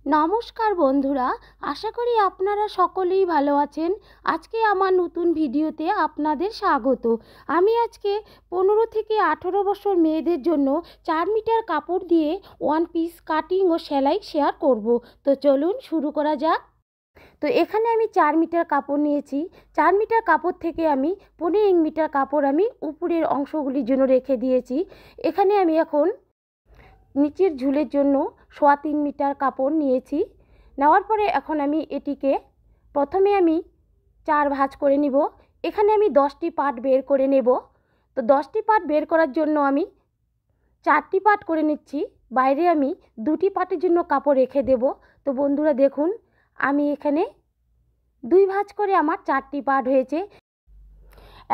নমস্কার বন্ধুরা, আশা করি আপনারা সকলেই ভালো আছেন। আজকে আমার নতুন ভিডিওতে আপনাদের স্বাগত। আমি আজকে 15 থেকে 18 বছর মেয়েদের জন্য 4 মিটার কাপড় দিয়ে ওয়ান পিস কাটিং ও সেলাই শেয়ার করব। তো চলুন শুরু করা যাক। তো এখানে আমি 4 মিটার কাপড় নিয়েছি। 4 মিটার কাপড় থেকে আমি 15 মিটার কাপড় আমি উপরের অংশগুলির জন্য রেখে দিয়েছি। এখানে আমি এখন নিচের ঝুলের জন্য 3.25 মিটার কাপড় নিয়েছি। নেওয়ার পরে এখন আমি এটিকে প্রথমে আমি 4 ভাঁজ করে নিব। এখানে আমি 10টি পার্ট বের করে নেব। তো 10টি পার্ট বের করার জন্য আমি 4টি পার্ট করে নিচ্ছি। বাইরে আমি 2টি পার্টের জন্য কাপড় রেখে দেব। তো বন্ধুরা দেখুন, আমি এখানে 2 ভাঁজ করে আমার 4টি পার্ট হয়েছে।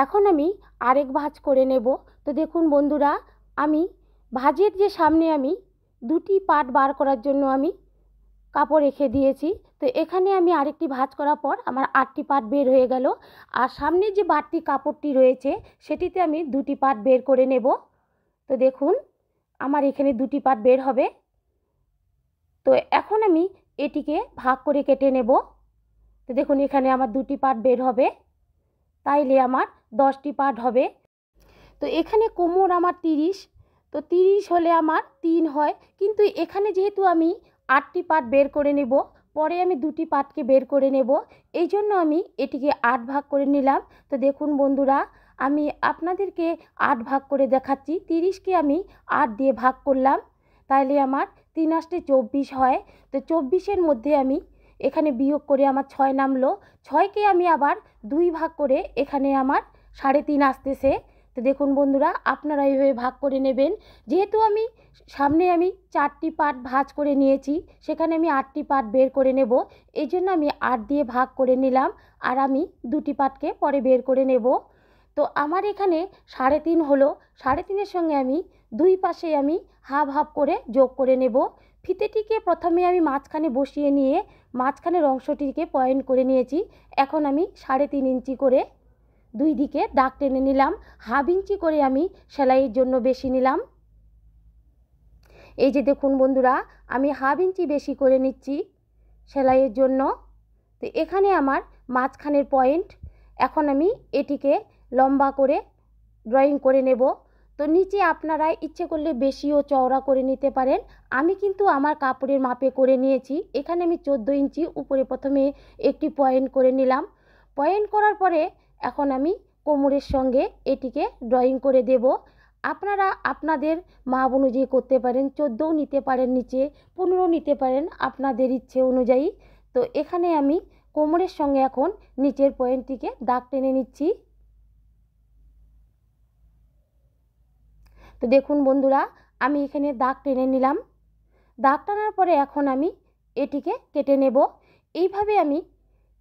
এখন আমি আরেক ভাঁজ করে নেব। তো দেখুন বন্ধুরা, আমি ভাঁজের যে সামনে আমি 2টি পার্ট বার করার জন্য আমি কাপড় রেখে দিয়েছি। তো এখানে আমি আরেকটি ভাঁজ করার পর আমার 8টি পার্ট বের হয়ে গেল। আর সামনে যে বাড়তি কাপড়টি রয়েছে সেটিতে আমি 2টি পার্ট বের করে নেব। তো দেখুন, আমার এখানে 2টি পার্ট বের হবে। তো এখন আমি এটিকে ভাগ করে কেটে নেব। তো দেখুন, এখানে আমার 2টি পার্ট বের হবে, তাইলে আমার 10টি পার্ট হবে। তো এখানে কোমর আমার 30, তো 30 হলে আমার 3 হয়, কিন্তু এখানে যেহেতু আমি 8টি পার্ট বের করে নেব, পরে আমি 2টি পার্টকে বের করে নেব, এই জন্য আমি এটিকে 8 ভাগ করে নিলাম। তো দেখুন বন্ধুরা, আমি আপনাদেরকে 8 ভাগ করে দেখাচ্ছি। 30কে আমি 8 দিয়ে ভাগ করলাম, তাইলে আমার 3 আসতে 24 হয়। তো 24-এর মধ্যে আমি এখানে বিয়োগ করে আমার 6 নামলো। 6কে আমি আবার 2 ভাগ করে এখানে আমার 3.5 আসতেছে। তো দেখুন বন্ধুরা, আপনারা এইভাবে ভাগ করে নেবেন। যেহেতু আমি সামনে আমি 4টি পার্ট ভাঁজ করে নিয়েছি, সেখানে আমি 8টি পার্ট বের করে নেব, এই জন্য আমি 8 দিয়ে ভাগ করে নিলাম। আর আমি 2টি পার্টকে পরে বের করে নেব। তো আমার এখানে 3.5 হলো। 3.5-এর সঙ্গে আমি 2 পাশে আমি হাফ হাফ করে যোগ করে নেব। ফিতেটিকে প্রথমে আমি মাঝখানে বসিয়ে নিয়ে মাঝখানের অংশটিকে পয়েন্ট করে নিয়েছি। এখন আমি 3.5 ইঞ্চি করে 2 দিকে দাগ টেনে নিলাম। হাফ ইঞ্চি করে আমি সেলাইয়ের জন্য বেশি নিলাম। এই যে দেখুন বন্ধুরা, আমি হাফ ইঞ্চি বেশি করে নিচ্ছি সেলাইয়ের জন্য। তো এখানে আমার মাঝখানের পয়েন্ট। এখন আমি এটিকে লম্বা করে ড্রয়িং করে নেব। তো নিচে আপনারা ইচ্ছে করলে বেশিও চওড়া করে নিতে পারেন। আমি কিন্তু আমার কাপড়ের মাপে করে নিয়েছি। এখানে আমি 14 ইঞ্চি উপরে প্রথমে একটি পয়েন্ট করে নিলাম। পয়েন্ট করার পরে এখন আমি কোমরের সঙ্গে এটিকে ড্রয়িং করে দেব। আপনারা আপনাদের মাপ অনুযায়ী করতে পারেন, 14ও নিতে পারেন, নিচে 15 নিতে পারেন, আপনাদের ইচ্ছে অনুযায়ী। তো এখানে আমি কোমরের সঙ্গে এখন নিচের পয়েন্টটিকে দাগ টেনে নিচ্ছি। তো দেখুন বন্ধুরা, আমি এখানে দাগ টেনে নিলাম। দাগ টানার পরে এখন আমি এটিকে কেটে নেব। এইভাবে আমি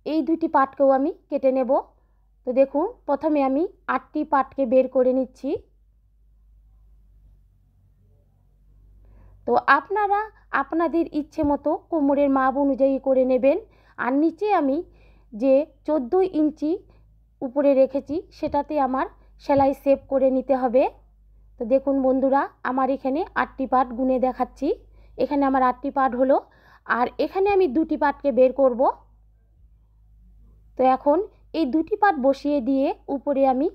এই 2টি পার্টকেও আমি কেটে নেব। তো দেখুন, প্রথমে আমি 8টি পার্টকে বের করে নিচ্ছি। তো আপনারা আপনাদের ইচ্ছে মতো কোমরের মাপ অনুযায়ী করে নেবেন। আর নিচে আমি যে 14 ইঞ্চি উপরে রেখেছি সেটাতে আমার সেলাই শেপ করে নিতে হবে। তো দেখুন বন্ধুরা, আমার এখানে 8টি পার্ট গুনে দেখাচ্ছি। এখানে আমার 8টি পার্ট হলো। আর এখানে আমি 2টি পার্টকে বের করব। তো এখন এই 2টি পার্ট বসিয়ে দিয়ে উপরে আমি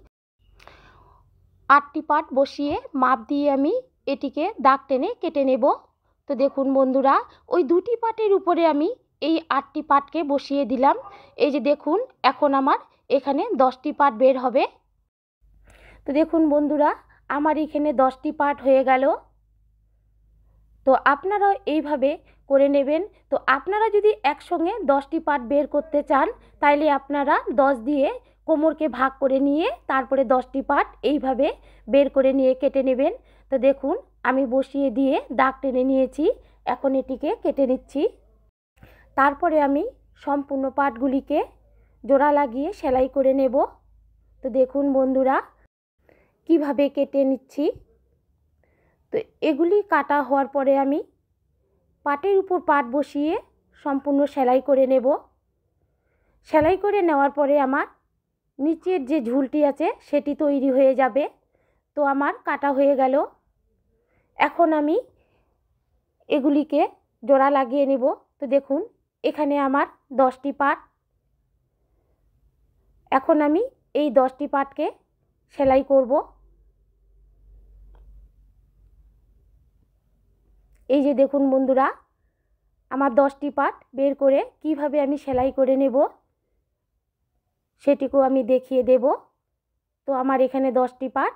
8টি পার্ট বসিয়ে মাপ দিয়ে আমি এটিকে দাগ টেনে কেটে নেব। তো দেখুন বন্ধুরা, ওই 2টি পার্টের উপরে আমি এই 8টি পার্টকে বসিয়ে দিলাম। এই যে দেখুন, এখন আমার এখানে 10টি পার্ট বের হবে। তো দেখুন বন্ধুরা, আমার এখানে 10টি পার্ট হয়ে গেল। তো আপনারাও এইভাবে করে নেবেন। তো আপনারা যদি একসঙ্গে 10টি পার্ট বের করতে চান, তাইলে আপনারা 10 দিয়ে কোমরকে ভাগ করে নিয়ে তারপরে 10টি পার্ট এইভাবে বের করে নিয়ে কেটে নেবেন। তো দেখুন, আমি বসিয়ে দিয়ে দাগ টেনে নিয়েছি। এখন এটিকে কেটে নিচ্ছি। তারপরে আমি সম্পূর্ণ পার্টগুলিকে জোড়া লাগিয়ে সেলাই করে নেব। তো দেখুন বন্ধুরা, কিভাবে কেটে নিচ্ছি। তো এগুলি কাটা হওয়ার পরে আমি পাটের উপর পাট বসিয়ে সম্পূর্ণ সেলাই করে নেব। সেলাই করে নেওয়ার পরে আমার নিচের যে ঝুলটি আছে সেটি তৈরি হয়ে যাবে। তো আমার কাটা হয়ে গেল। এখন আমি এগুলিকে জোড়া লাগিয়ে নেব। তো দেখুন এখানে আমার 10টি পাট। এখন আমি এই 10টি পাটকে সেলাই করব। এই যে দেখুন বন্ধুরা, আমার 10টি পাট বের করে কিভাবে আমি সেলাই করে নেব সেটিকেও আমি দেখিয়ে দেব। তো আমার এখানে 10টি পাট।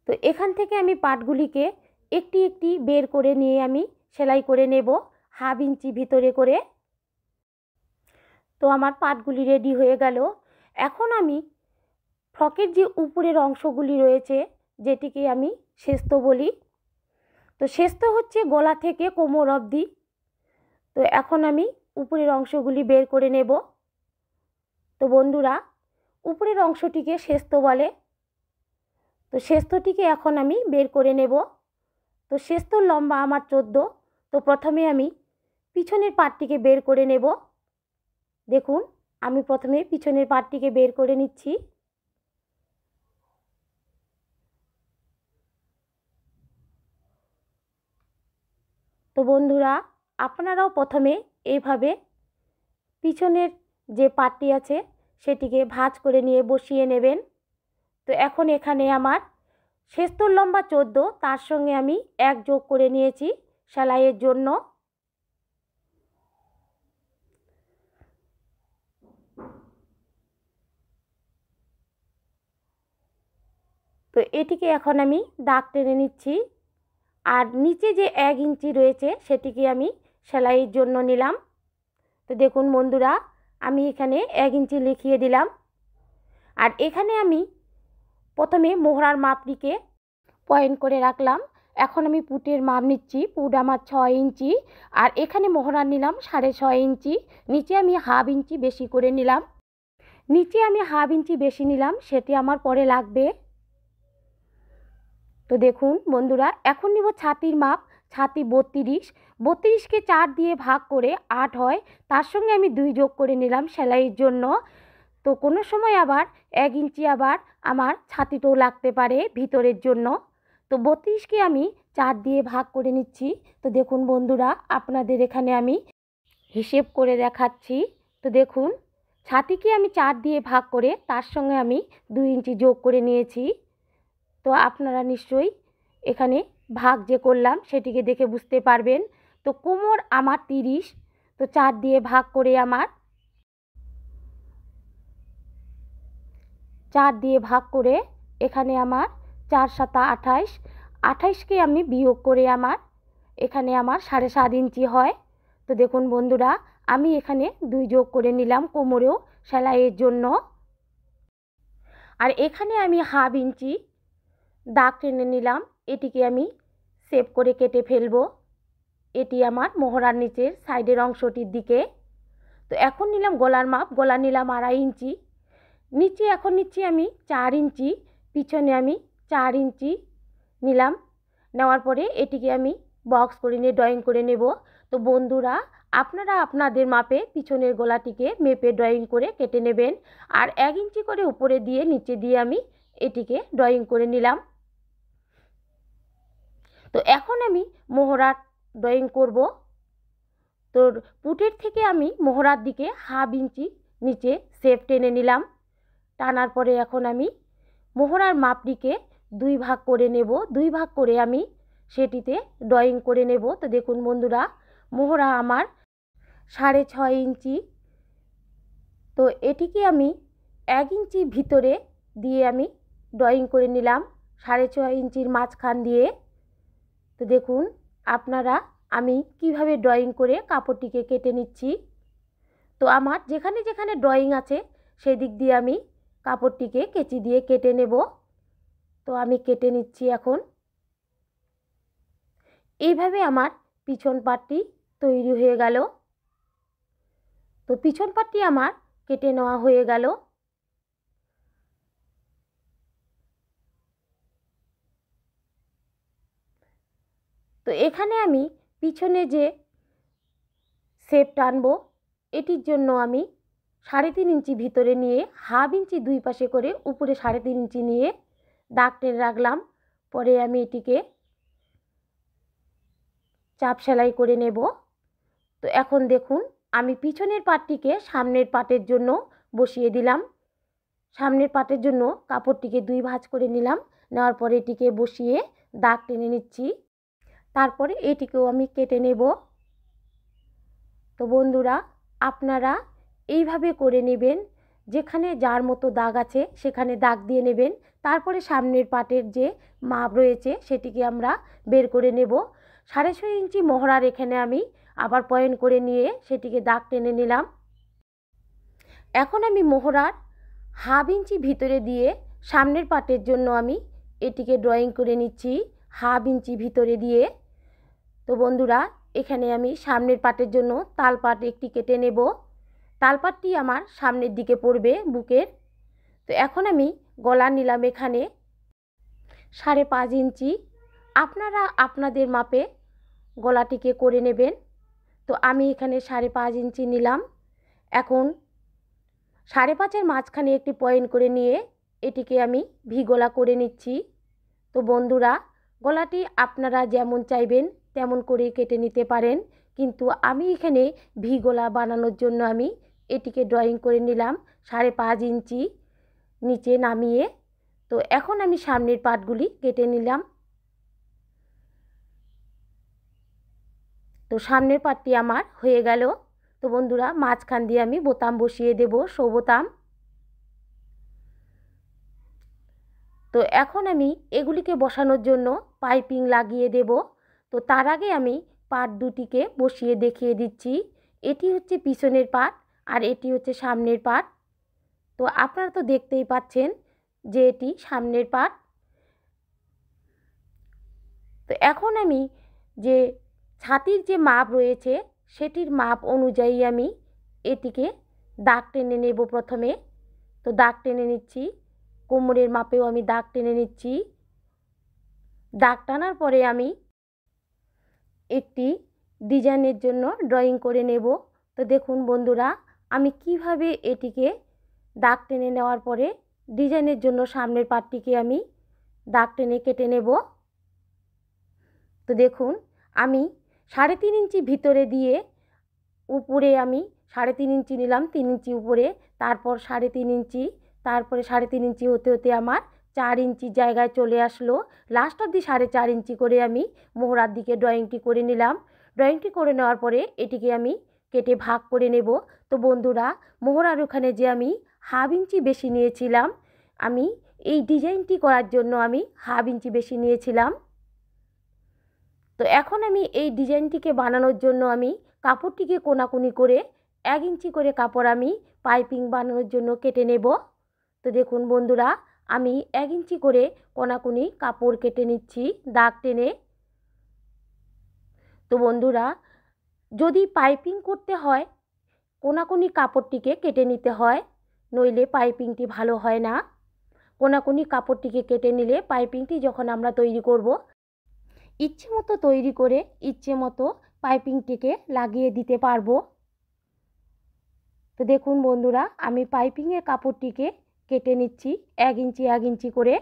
তো এখান থেকে আমি পাটগুলিকে একটি একটি বের করে নিয়ে আমি সেলাই করে নেব 1/2 ইঞ্চি ভিতরে করে। তো আমার পাটগুলি রেডি হয়ে গেল। এখন আমি ফ্রকের যে উপরের অংশগুলি রয়েছে, যেটিকে আমি শেস্ত বলি, তো শেস্ত হচ্ছে গলা থেকে কোমর অবধি। তো এখন আমি উপরের অংশগুলি বের করে নেব। তো বন্ধুরা, উপরের অংশটিকে শেস্ত বলে। তো শেস্তটিকে এখন আমি বের করে নেব। তো শেস্তর লম্বা আমার 14। তো প্রথমে আমি পিছনের পাটটিকে বের করে নেব। দেখুন আমি প্রথমে পিছনের পাটটিকে বের করে নিচ্ছি। তো বন্ধুরা, আপনারাও প্রথমে এইভাবে পিছনের যে পাটটি আছে সেটিকে ভাঁজ করে নিয়ে বসিয়ে নেবেন। তো এখন এখানে আমার শেস্তর লম্বা 14, তার সঙ্গে আমি 1 যোগ করে নিয়েছি সেলাইয়ের জন্য। তো এটিকে এখন আমি দাগ টেনে নিচ্ছি। আর নিচে যে 1 ইঞ্চি রয়েছে সেটিকে আমি সেলাইয়ের জন্য নিলাম। তো দেখুন বন্ধুরা, আমি এখানে 1 ইঞ্চি লিখিয়ে দিলাম। আর এখানে আমি প্রথমে মোহরার মাপটিকে পয়েন্ট করে রাখলাম। এখন আমি পুটের মাপ নিচ্ছি। পুট আমার 6 ইঞ্চি, আর এখানে মোহরার নিলাম 6.5 ইঞ্চি। নিচে আমি 1/2 ইঞ্চি বেশি করে নিলাম। নিচে আমি 1/2 ইঞ্চি বেশি নিলাম, সেটি আমার পরে লাগবে। তো দেখুন বন্ধুরা, এখন নিব ছাতির মাপ। ছাতি 32। 32কে 4 দিয়ে ভাগ করে 8 হয়, তার সঙ্গে আমি 2 যোগ করে নিলাম সেলাইয়ের জন্য। তো কোনো সময় আবার 1 ইঞ্চি আবার আমার ছাতিটাও লাগতে পারে ভিতরের জন্য। তো 32কে আমি 4 দিয়ে ভাগ করে নিচ্ছি। তো দেখুন বন্ধুরা, আপনাদের এখানে আমি হিসেব করে দেখাচ্ছি। তো দেখুন, ছাতিকে আমি 4 দিয়ে ভাগ করে তার সঙ্গে আমি 2 ইঞ্চি যোগ করে নিয়েছি। তো আপনারা নিশ্চয়ই এখানে ভাগ যে করলাম সেটিকে দেখে বুঝতে পারবেন। তো কোমর আমার 30। তো 4 দিয়ে ভাগ করে আমার 4 দিয়ে ভাগ করে এখানে আমার 4 7 28। 28কে আমি বিয়োগ করে আমার এখানে আমার 7.5 ইঞ্চি হয়। তো দেখুন বন্ধুরা, আমি এখানে 2 যোগ করে নিলাম কোমরেও সেলাইয়ের জন্য। আর এখানে আমি 1/2 ইঞ্চি দাগ টেনে নিলাম। এটিকে আমি শেপ করে কেটে ফেলবো। এটি আমার মোহরার নিচের সাইডের অংশটির দিকে। তো এখন নিলাম গলার মাপ। গলা নিলাম 2.5 ইঞ্চি। নিচে এখন নিচ্ছি আমি 4 ইঞ্চি। পিছনে আমি 4 ইঞ্চি নিলাম। নেওয়ার পরে এটিকে আমি বক্স করে নিয়ে ড্রয়িং করে নেব। তো বন্ধুরা, আপনারা আপনাদের মাপে পিছনের গলাটিকে মেপে ড্রয়িং করে কেটে নেবেন। আর 1 ইঞ্চি করে উপরে দিয়ে নিচে দিয়ে আমি এটিকে ড্রয়িং করে নিলাম। তো এখন আমি মোহরার ড্রয়িং করব। তো পুটের থেকে আমি মোহরার দিকে 1/2 ইঞ্চি নিচে শেপ টেনে নিলাম। টানার পরে এখন আমি মোহরার মাপটিকে 2 ভাগ করে নেব। 2 ভাগ করে আমি সেটিতে ড্রয়িং করে নেব। তো দেখুন বন্ধুরা, মোহরা আমার 6.5 ইঞ্চি। তো এটিকে আমি 1 ইঞ্চি ভিতরে দিয়ে আমি ড্রয়িং করে নিলাম 6.5 ইঞ্চির মাঝখান দিয়ে। তো দেখুন আপনারা আমি কিভাবে ড্রয়িং করে কাপড়টিকে কেটে নিচ্ছি। তো আমার যেখানে যেখানে ড্রয়িং আছে সেই দিক দিয়ে আমি কাপড়টিকে কেচি দিয়ে কেটে নেব। তো আমি কেটে নিচ্ছি এখন। এইভাবে আমার পিছন পাটটি তৈরি হয়ে গেল। তো পিছন পাটটি আমার কেটে নেওয়া হয়ে গেল। তো এখানে আমি পিছনে যে শেপ টানবো এটির জন্য আমি 3.5 ইঞ্চি ভিতরে নিয়ে 1/2 ইঞ্চি দুই পাশে করে উপরে 3.5 ইঞ্চি নিয়ে দাগ টেনে রাখলাম। পরে আমি এটিকে চাপ সেলাই করে নেব। তো এখন দেখুন আমি পিছনের পাটটিকে সামনের পাটের জন্য বসিয়ে দিলাম। সামনের পাটের জন্য কাপড়টিকে 2 ভাঁজ করে নিলাম। নেওয়ার পরে এটিকে বসিয়ে দাগ টেনে নিচ্ছি। তারপরে এটিকেও আমি কেটে নেব। তো বন্ধুরা, আপনারা এইভাবে করে নেবেন। যেখানে যার মতো দাগ আছে সেখানে দাগ দিয়ে নেবেন। তারপরে সামনের পাটের যে মাপ রয়েছে সেটিকে আমরা বের করে নেব। 6.5 ইঞ্চি মহড়ার এখানে আমি আবার পয়েন্ট করে নিয়ে সেটিকে দাগ টেনে নিলাম। এখন আমি মহড়ার 1/2 ইঞ্চি ভিতরে দিয়ে সামনের পাটের জন্য আমি এটিকে ড্রয়িং করে নিচ্ছি 1/2 ইঞ্চি ভিতরে দিয়ে। তো বন্ধুরা, এখানে আমি সামনের পাটের জন্য তালপাট একটি কেটে নেব। তালপাটটি আমার সামনের দিকে পড়বে বুকের। তো এখন আমি গলা নিলাম এখানে 5.5 ইঞ্চি। আপনারা আপনাদের মাপে গলাটিকে করে নেবেন। তো আমি এখানে 5.5 ইঞ্চি নিলাম। এখন 5.5-এর মাঝখানে একটি পয়েন্ট করে নিয়ে এটিকে আমি ভি গলা করে নিচ্ছি। তো বন্ধুরা, গলাটি আপনারা যেমন চাইবেন তেমন করে কেটে নিতে পারেন, কিন্তু আমি এখানে ভি গলা বানানোর জন্য আমি এটিকে ড্রয়িং করে নিলাম 5.5 ইঞ্চি নিচে নামিয়ে। তো এখন আমি সামনের পাটগুলি কেটে নিলাম। তো সামনের পাটটি আমার হয়ে গেল। তো বন্ধুরা, মাঝখান দিয়ে আমি বোতাম বসিয়ে দেব, শো বোতাম। তো এখন আমি এগুলিকে বসানোর জন্য পাইপিং লাগিয়ে দেব। তো তার আগে আমি পাট দুটিকে বসিয়ে দেখিয়ে দিচ্ছি। এটি হচ্ছে পিছনের পাট আর এটি হচ্ছে সামনের পাট। তো আপনারা তো দেখতেই পাচ্ছেন যে এটি সামনের পাট। তো এখন আমি যে ছাতির যে মাপ রয়েছে সেটির মাপ অনুযায়ী আমি এটিকে দাগ টেনে নেব প্রথমে। তো দাগ টেনে নিচ্ছি, কোমরের মাপেও আমি দাগ টেনে নিচ্ছি। দাগ টানার পরে আমি একটি ডিজাইনের জন্য ড্রয়িং করে নেব। তো দেখুন বন্ধুরা, আমি কিভাবে এটিকে দাগ টেনে নেওয়ার পরে ডিজাইনের জন্য সামনের পাটটিকে আমি দাগ টেনে কেটে নেব। তো দেখুন আমি 3.5 ইঞ্চি ভিতরে দিয়ে উপরে আমি 3.5 ইঞ্চি নিলাম, 3 ইঞ্চি উপরে, তারপর 3.5 ইঞ্চি, তারপরে 3.5 ইঞ্চি হতে হতে আমার 4 ইঞ্চি জায়গায় চলে আসলো। লাস্ট অবধি 4.5 ইঞ্চি করে আমি মোহরার দিকে ড্রয়িংটি করে নিলাম। ড্রয়িংটি করে নেওয়ার পরে এটিকে আমি কেটে ভাগ করে নেব। তো বন্ধুরা, মোহরার ওখানে যে আমি 1/2 ইঞ্চি বেশি নিয়েছিলাম, আমি এই ডিজাইনটি করার জন্য আমি 1/2 ইঞ্চি বেশি নিয়েছিলাম। তো এখন আমি এই ডিজাইনটিকে বানানোর জন্য আমি কাপড়টিকে কোনাকুনি করে 1 ইঞ্চি করে কাপড় আমি পাইপিং বানানোর জন্য কেটে নেব। তো দেখুন বন্ধুরা, আমি 1 ইঞ্চি করে কোনাকুনি কাপড় কেটে নিচ্ছি দাগ টেনে। তো বন্ধুরা, যদি পাইপিং করতে হয় কোনাকুনি কাপড়টিকে কেটে নিতে হয়, নইলে পাইপিংটি ভালো হয় না। কোনাকুনি কাপড়টিকে কেটে নিলে পাইপিংটি যখন আমরা তৈরি করব, ইচ্ছে মতো তৈরি করে ইচ্ছে মতো পাইপিংটিকে লাগিয়ে দিতে পারবো। তো দেখুন বন্ধুরা, আমি পাইপিংয়ের কাপড়টিকে কেটে নিচ্ছি 1 ইঞ্চি 1 ইঞ্চি করে।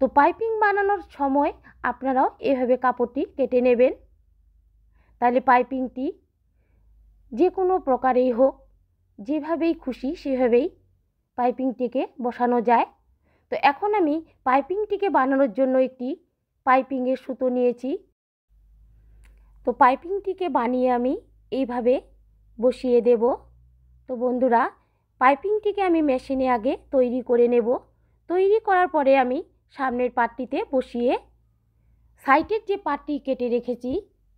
তো পাইপিং বানানোর সময় আপনারাও এভাবে কাপড়টি কেটে নেবেন, তাহলে পাইপিংটি যে কোনো প্রকারেই হোক, যেভাবেই খুশি সেভাবেই পাইপিংটিকে বসানো যায়। তো এখন আমি পাইপিংটিকে বানানোর জন্য একটি পাইপিংয়ের সুতো নিয়েছি। তো পাইপিংটিকে বানিয়ে আমি এইভাবে বসিয়ে দেব। তো বন্ধুরা, পাইপিংটিকে আমি মেশিনে আগে তৈরি করে নেব। তৈরি করার পরে আমি সামনের পাটটিতে বসিয়ে সাইডের যে পাটটি কেটে রেখেছি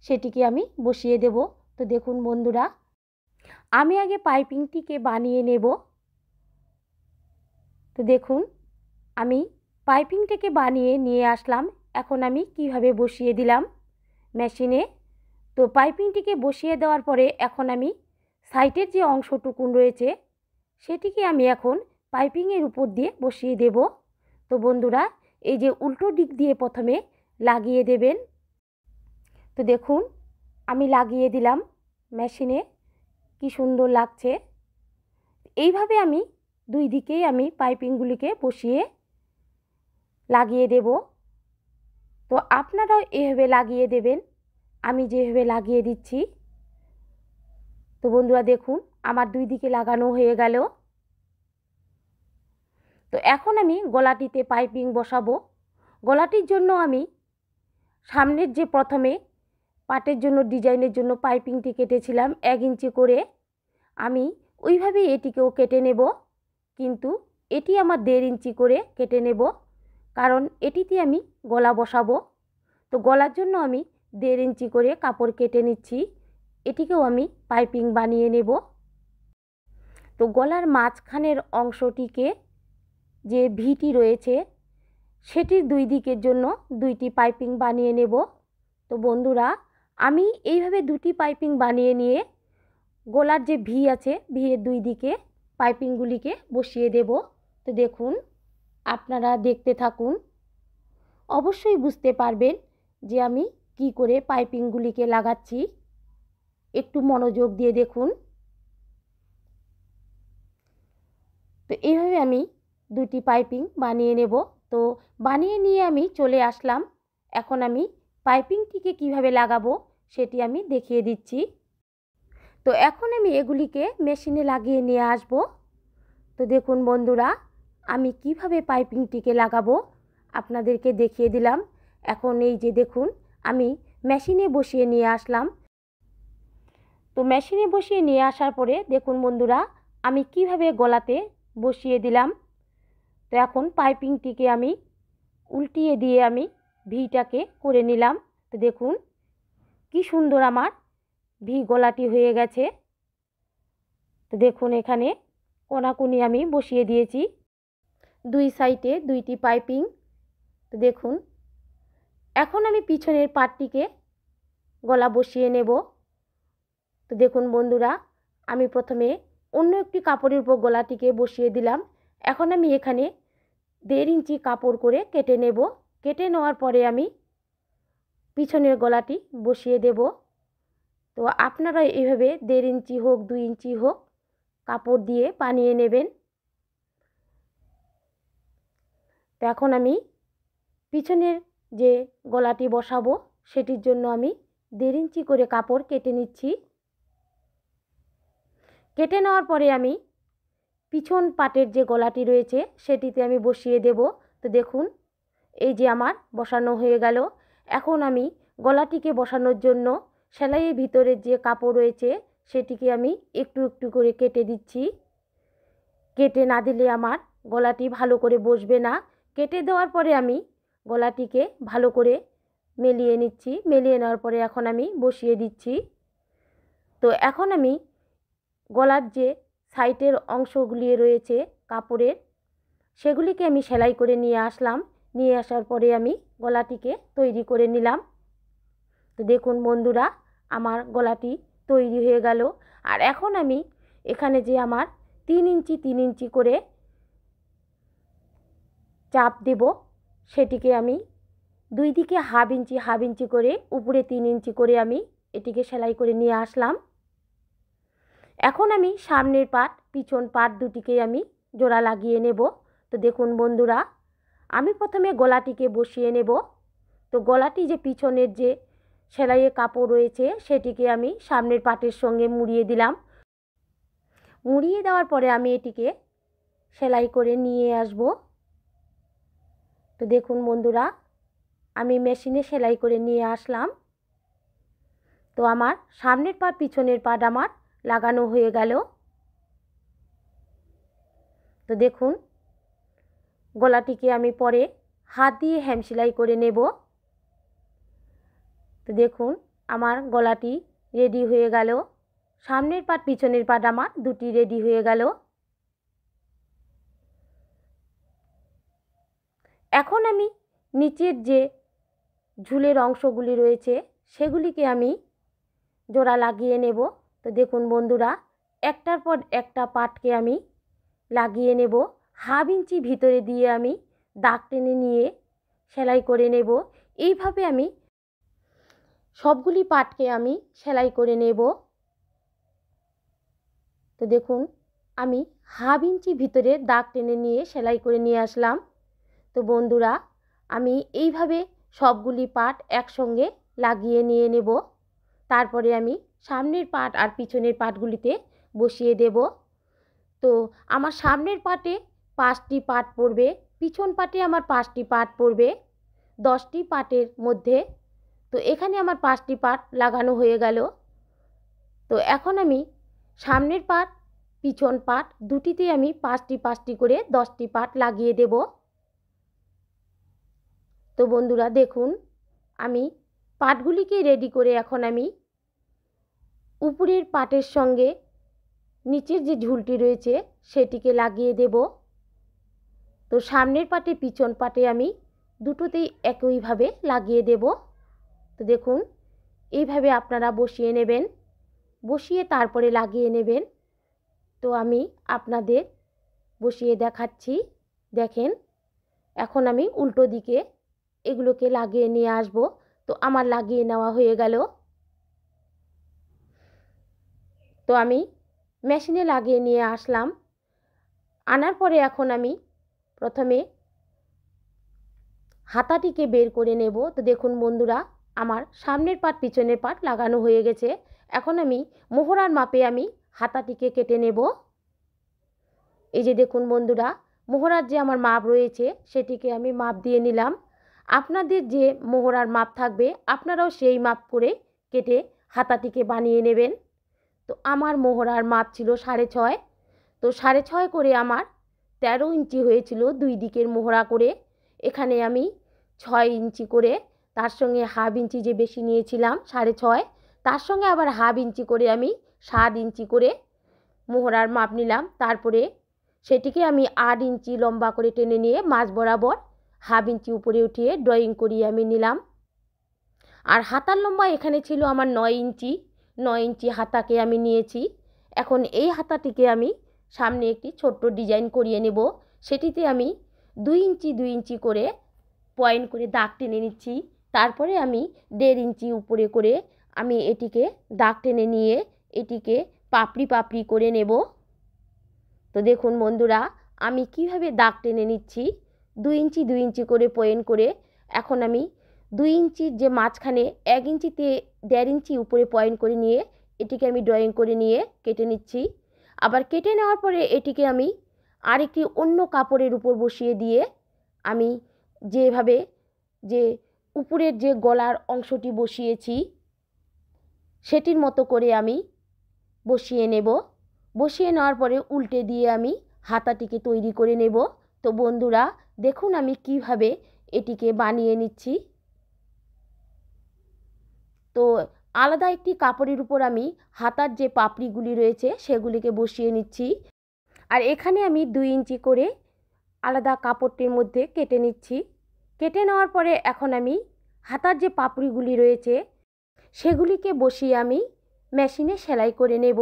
সেটিকে আমি বসিয়ে দেব। তো দেখুন বন্ধুরা, আমি আগে পাইপিংটিকে বানিয়ে নেব। তো দেখুন আমি পাইপিংটিকে বানিয়ে নিয়ে আসলাম। এখন আমি কিভাবে বসিয়ে দিলাম মেশিনে। তো পাইপিংটিকে বসিয়ে দেওয়ার পরে এখন আমি সাইডের যে অংশটুকুন রয়েছে সেটিকে আমি এখন পাইপিংয়ের উপর দিয়ে বসিয়ে দেব। তো বন্ধুরা, এই যে উল্টো দিক দিয়ে প্রথমে লাগিয়ে দেবেন। তো দেখুন আমি লাগিয়ে দিলাম মেশিনে, কি সুন্দর লাগছে। এইভাবে আমি দুই দিকেই আমি পাইপিংগুলিকে বসিয়ে লাগিয়ে দেব। তো আপনারাও এভাবে লাগিয়ে দেবেন, আমি যেভাবে লাগিয়ে দিচ্ছি। তো বন্ধুরা দেখুন আমার দুই দিকে লাগানো হয়ে গেল। তো এখন আমি গলাটিতে পাইপিং বসাবো। গলাটির জন্য আমি সামনের যে প্রথমে পাটের জন্য ডিজাইনের জন্য পাইপিংটি কেটেছিলাম 1 ইঞ্চি করে, আমি ওইভাবেই এটিকেও কেটে নেব, কিন্তু এটি আমার 1.5 ইঞ্চি করে কেটে নেব, কারণ এটিতে আমি গলা বসাবো। তো গলার জন্য আমি 1.5 ইঞ্চি করে কাপড় কেটে নিচ্ছি, এটিকেও আমি পাইপিং বানিয়ে নেব। তো গলার মাঝখানের অংশটিকে যে ভিটি রয়েছে সেটির দুই দিকের জন্য 2টি পাইপিং বানিয়ে নেব। তো বন্ধুরা আমি এইভাবে 2টি পাইপিং বানিয়ে নিয়ে গলার যে ভি আছে ভিয়ের দুই দিকে পাইপিংগুলিকে বসিয়ে দেব। তো দেখুন আপনারা দেখতে থাকুন, অবশ্যই বুঝতে পারবেন যে আমি কি করে পাইপিংগুলিকে লাগাচ্ছি। একটু মনোযোগ দিয়ে দেখুন। তো এইভাবে আমি 2টি পাইপিং বানিয়ে নেব। তো বানিয়ে নিয়ে আমি চলে আসলাম, এখন আমি পাইপিংটিকে কিভাবে লাগাবো সেটি আমি দেখিয়ে দিচ্ছি। তো এখন আমি এগুলিকে মেশিনে লাগিয়ে নিয়ে আসব। তো দেখুন বন্ধুরা আমি কিভাবে পাইপিংটিকে লাগাবো আপনাদেরকে দেখিয়ে দিলাম। এখন এই যে দেখুন আমি মেশিনে বসিয়ে নিয়ে আসলাম। তো মেশিনে বসিয়ে নিয়ে আসার পরে দেখুন বন্ধুরা আমি কিভাবে গলাতে বসিয়ে দিলাম। তো এখন পাইপিংটিকে আমি উল্টিয়ে দিয়ে আমি ভিটাকে করে নিলাম। তো দেখুন কি সুন্দর আমার ভি গলাটি হয়ে গেছে। তো দেখুন এখানে কোনাকুনি আমি বসিয়ে দিয়েছি, দুই সাইডে 2টি পাইপিং। তো দেখুন এখন আমি পিছনের পাটটিকে গলা বসিয়ে নেব। তো দেখুন বন্ধুরা আমি প্রথমে অন্য একটি কাপড়ের উপর গলাটিকে বসিয়ে দিলাম। এখন আমি এখানে 1.5 ইঞ্চি কাপড় করে কেটে নেব। কেটে নেওয়ার পরে আমি পিছনের গলাটি বসিয়ে দেব। তো আপনারা এইভাবে 1.5 ইঞ্চি হোক 2 ইঞ্চি হোক কাপড় দিয়ে বানিয়ে নেবেন। তো এখন আমি পিছনের যে গলাটি বসাবো সেটির জন্য আমি 1.5 ইঞ্চি করে কাপড় কেটে নিচ্ছি। কেটে নেওয়ার পরে আমি পিছন পাটের যে গলাটি রয়েছে সেটিতে আমি বসিয়ে দেব। তো দেখুন এই যে আমার বসানো হয়ে গেল। এখন আমি গলাটিকে বসানোর জন্য সেলাইয়ের ভিতরের যে কাপড় রয়েছে সেটিকে আমি একটু একটু করে কেটে দিচ্ছি। কেটে না দিলে আমার গলাটি ভালো করে বসবে না। কেটে দেওয়ার পরে আমি গলাটিকে ভালো করে মেলিয়ে নিচ্ছি। মেলিয়ে নেওয়ার পরে এখন আমি বসিয়ে দিচ্ছি। তো এখন আমি গলার যে সাইডের অংশগুলি রয়েছে কাপড়ের সেগুলিকে আমি সেলাই করে নিয়ে আসলাম। নিয়ে আসার পরে আমি গলাটিকে তৈরি করে নিলাম। তো দেখুন বন্ধুরা আমার গলাটি তৈরি হয়ে গেল। আর এখন আমি এখানে যে আমার 3 ইঞ্চি 3 ইঞ্চি করে চাপ দেব সেটিকে আমি দুই দিকে হাফ ইঞ্চি করে উপরে 3 ইঞ্চি করে আমি এটিকে সেলাই করে নিয়ে আসলাম। এখন আমি সামনের পাট পিছন পাট দুটিকে আমি জোড়া লাগিয়ে নেব। তো দেখুন বন্ধুরা আমি প্রথমে গলাটিকে বসিয়ে নেব। তো গলাটি যে পিছনের যে সেলাইয়ের কাপড় রয়েছে সেটিকে আমি সামনের পাটের সঙ্গে মুড়িয়ে দিলাম। মুড়িয়ে দেওয়ার পরে আমি এটিকে সেলাই করে নিয়ে আসব। তো দেখুন বন্ধুরা আমি মেশিনে সেলাই করে নিয়ে আসলাম। তো আমার সামনের পাট পিছনের পাট আমার লাগানো হয়ে গেল। তো দেখুন গলাটিকে আমি পরে হাত দিয়ে হ্যাম সেলাই করে নেব। তো দেখুন আমার গলাটি রেডি হয়ে গেল। সামনের পাট পিছনের পাট আমার দুটি রেডি হয়ে গেল। এখন আমি নিচের যে ঝুলের অংশগুলি রয়েছে সেগুলিকে আমি জোড়া লাগিয়ে নেব। তো দেখুন বন্ধুরা একটার পর একটা পাটকে আমি লাগিয়ে নেব। হাফ ইঞ্চি ভিতরে দিয়ে আমি দাগ টেনে নিয়ে সেলাই করে নেব। এইভাবে আমি সবগুলি পাটকে আমি সেলাই করে নেব। তো দেখুন আমি হাফ ইঞ্চি ভিতরে দাগ টেনে নিয়ে সেলাই করে নিয়ে আসলাম। তো বন্ধুরা আমি এইভাবে সবগুলি পাট একসঙ্গে লাগিয়ে নিয়ে নেব। তারপরে আমি সামনের পাট আর পিছনের পাটগুলিতে বসিয়ে দেব। তো আমার সামনের পাটে 5টি পাট পড়বে, পিছন পাটে আমার 5টি পাট পড়বে, 10টি পাটের মধ্যে। তো এখানে আমার 5টি পাট লাগানো হয়ে গেল। তো এখন আমি সামনের পাট পিছন পাট দুটিতে আমি 5টি করে 10টি পাট লাগিয়ে দেব। তো বন্ধুরা দেখুন, আমি পাটগুলিকে রেডি করে এখন আমি উপরের পাটের সঙ্গে নিচের যে ঝুলটি রয়েছে সেটিকে লাগিয়ে দেব। তো সামনের পাটে পিছন পাটে আমি দুটোতেই একইভাবে লাগিয়ে দেব। তো দেখুন, এইভাবে আপনারা বসিয়ে নেবেন, বসিয়ে তারপরে লাগিয়ে নেবেন। তো আমি আপনাদের বসিয়ে দেখাচ্ছি। দেখেন, এখন আমি উল্টো দিকে এগুলোকে লাগিয়ে নিয়ে আসব। তো আমার লাগিয়ে নেওয়া হয়ে গেল। তো আমি মেশিনে লাগিয়ে নিয়ে আসলাম। আনার পরে এখন আমি প্রথমে হাতাটিকে বের করে নেব। তো দেখুন বন্ধুরা, আমার সামনের পাট পিছনের পাট লাগানো হয়ে গেছে। এখন আমি মোহরার মাপে আমি হাতাটিকে কেটে নেব। এই যে দেখুন বন্ধুরা, মোহরার যে আমার মাপ রয়েছে সেটিকে আমি মাপ দিয়ে নিলাম। আপনাদের যে মোহরার মাপ থাকবে আপনারাও সেই মাপ করে কেটে হাতাটিকে বানিয়ে নেবেন। তো আমার মোহরার মাপ ছিল 6.5। তো 6.5 করে আমার 13 ইঞ্চি হয়েছিল দুই দিকের মোহরা করে। এখানে আমি 6 ইঞ্চি করে, তার সঙ্গে হাফ ইঞ্চি যে বেশি নিয়েছিলাম 6.5, তার সঙ্গে আবার হাফ ইঞ্চি করে আমি 7 ইঞ্চি করে মোহরার মাপ নিলাম। তারপরে সেটিকে আমি 8 ইঞ্চি লম্বা করে টেনে নিয়ে মাঝ বরাবর হাফ ইঞ্চি উপরে উঠিয়ে ড্রয়িং করিয়ে আমি নিলাম। আর হাতার লম্বা এখানে ছিল আমার 9 ইঞ্চি। 9 ইঞ্চি হাতাকে আমি নিয়েছি। এখন এই হাতাটিকে আমি সামনে একটি ছোট্ট ডিজাইন করিয়ে নেব। সেটিতে আমি 2 ইঞ্চি 2 ইঞ্চি করে পয়েন্ট করে দাগ টেনে নিচ্ছি। তারপরে আমি 1.5 ইঞ্চি উপরে করে আমি এটিকে দাগ টেনে নিয়ে এটিকে পাপড়ি পাপড়ি করে নেব। তো দেখুন বন্ধুরা, আমি কিভাবে দাগ টেনে নিচ্ছি। 2 ইঞ্চি 2 ইঞ্চি করে পয়েন্ট করে এখন আমি 2 ইঞ্চির যে মাঝখানে 1 ইঞ্চিতে 1.5 ইঞ্চি উপরে পয়েন্ট করে নিয়ে এটিকে আমি ড্রয়িং করে নিয়ে কেটে নিচ্ছি। আবার কেটে নেওয়ার পরে এটিকে আমি আরেকটি অন্য কাপড়ের উপর বসিয়ে দিয়ে আমি যেভাবে যে উপরের যে গলার অংশটি বসিয়েছি সেটির মতো করে আমি বসিয়ে নেব। বসিয়ে নেওয়ার পরে উল্টে দিয়ে আমি হাতাটিকে তৈরি করে নেব। তো বন্ধুরা দেখুন আমি কিভাবে এটিকে বানিয়ে নিচ্ছি। তো আলাদা একটি কাপড়ের উপর আমি হাতার যে পাপড়িগুলি রয়েছে সেগুলিকে বসিয়ে নিচ্ছি। আর এখানে আমি 2 ইঞ্চি করে আলাদা কাপড়টির মধ্যে কেটে নিচ্ছি। কেটে নেওয়ার পরে এখন আমি হাতার যে পাপড়িগুলি রয়েছে সেগুলিকে বসিয়ে আমি মেশিনে সেলাই করে নেব।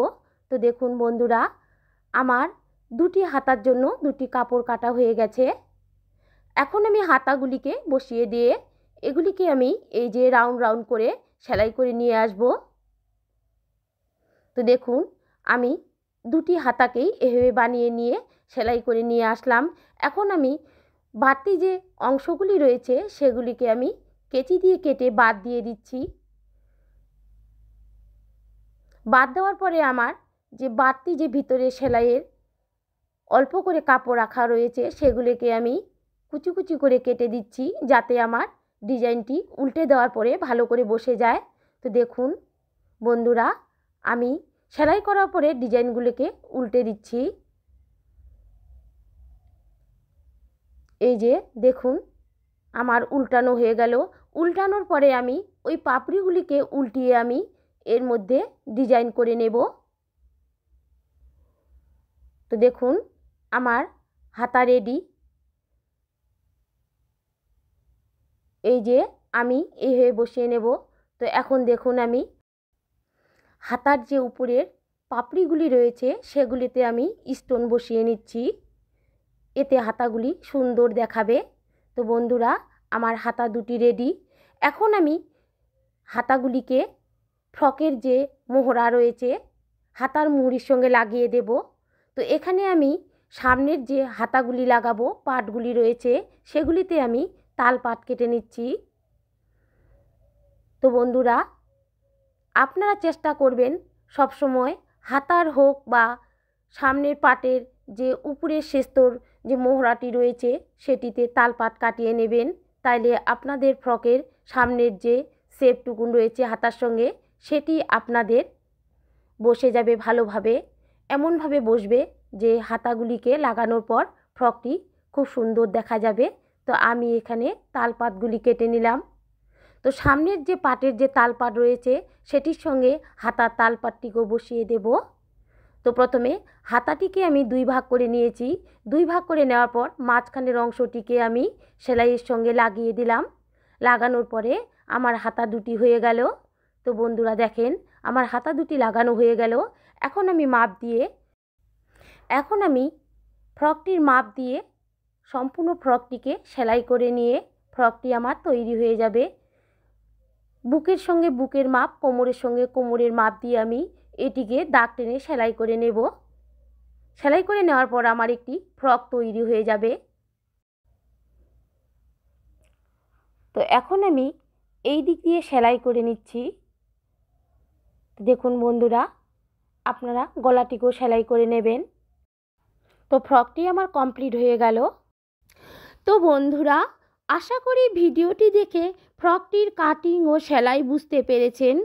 তো দেখুন বন্ধুরা, আমার দুটি হাতার জন্য দুটি কাপড় কাটা হয়ে গেছে। এখন আমি হাতাগুলিকে বসিয়ে দিয়ে এগুলিকে আমি এই যে রাউন্ড রাউন্ড করে সেলাই করে নিয়ে আসব। তো দেখুন আমি দুটি হাতাকেই এভাবে বানিয়ে নিয়ে সেলাই করে নিয়ে আসলাম। এখন আমি বাড়তি যে অংশগুলি রয়েছে সেগুলিকে আমি কেচি দিয়ে কেটে বাদ দিয়ে দিচ্ছি। বাদ দেওয়ার পরে আমার যে বাড়তি যে ভিতরে সেলাইয়ের অল্প করে কাপড় রাখা রয়েছে সেগুলিকে আমি কুচি কুচি করে কেটে দিচ্ছি যাতে আমার ডিজাইনটি উল্টে দেওয়ার পরে ভালো করে বসে যায়। তো দেখুন বন্ধুরা, আমি সেলাই করার পরে ডিজাইনগুলিকে উল্টে দিচ্ছি। এই যে দেখুন আমার উল্টানো হয়ে গেল। উল্টানোর পরে আমি ওই পাপড়িগুলিকে উল্টিয়ে আমি এর মধ্যে ডিজাইন করে নেব। তো দেখুন আমার হাতা রেডি। এই যে আমি এইভাবে বসিয়ে নেব। তো এখন দেখুন আমি হাতার যে উপরের পাপড়িগুলি রয়েছে সেগুলিতে আমি স্টোন বসিয়ে নিচ্ছি, এতে হাতাগুলি সুন্দর দেখাবে। তো বন্ধুরা আমার হাতা দুটি রেডি। এখন আমি হাতাগুলিকে ফ্রকের যে মোহরা রয়েছে হাতার মুহুরির সঙ্গে লাগিয়ে দেব। তো এখানে আমি সামনের যে হাতাগুলি লাগাবো পাটগুলি রয়েছে সেগুলিতে আমি তাল পাট কেটে নিচ্ছি। তো বন্ধুরা, আপনারা চেষ্টা করবেন সবসময় হাতার হোক বা সামনের পাটের যে উপরের শেস্তর যে মোহরাটি রয়েছে সেটিতে তালপাট কাটিয়ে নেবেন। তাইলে আপনাদের ফ্রকের সামনের যে শেপটুকুন রয়েছে হাতার সঙ্গে সেটি আপনাদের বসে যাবে ভালোভাবে, এমনভাবে বসবে যে হাতাগুলিকে লাগানোর পর ফ্রকটি খুব সুন্দর দেখা যাবে। তো আমি এখানে তালপাটগুলি কেটে নিলাম। তো সামনের যে পাটের যে তালপাট রয়েছে সেটির সঙ্গে হাতার তালপাটটিকেও বসিয়ে দেব। তো প্রথমে হাতাটিকে আমি 2 ভাগ করে নিয়েছি। 2 ভাগ করে নেওয়ার পর মাঝখানের অংশটিকে আমি সেলাইয়ের সঙ্গে লাগিয়ে দিলাম। লাগানোর পরে আমার হাতা দুটি হয়ে গেল। তো বন্ধুরা দেখেন, আমার হাতা দুটি লাগানো হয়ে গেল। এখন আমি ফ্রকটির মাপ দিয়ে সম্পূর্ণ ফ্রকটিকে সেলাই করে নিয়ে ফ্রকটি আমার তৈরি হয়ে যাবে। বুকের সঙ্গে বুকের মাপ, কোমরের সঙ্গে কোমরের মাপ দিয়ে আমি এটিকে দাগ টেনে সেলাই করে নেব। সেলাই করে নেওয়ার পর আমার একটি ফ্রক তৈরি হয়ে যাবে। তো এখন আমি এই দিক দিয়ে সেলাই করে নিচ্ছি। দেখুন বন্ধুরা, আপনারা গলাটিকেও সেলাই করে নেবেন। তো ফ্রকটি আমার কমপ্লিট হয়ে গেল। তো বন্ধুরা, আশা করি ভিডিওটি দেখে ফ্রকটির কাটিং ও সেলাই বুঝতে পেরেছেন।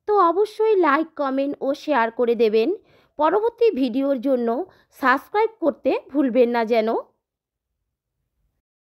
তো অবশ্যই লাইক, কমেন্ট ও শেয়ার করে দেবেন। পরবর্তী ভিডিওর জন্য সাবস্ক্রাইব করতে ভুলবেন না যেন।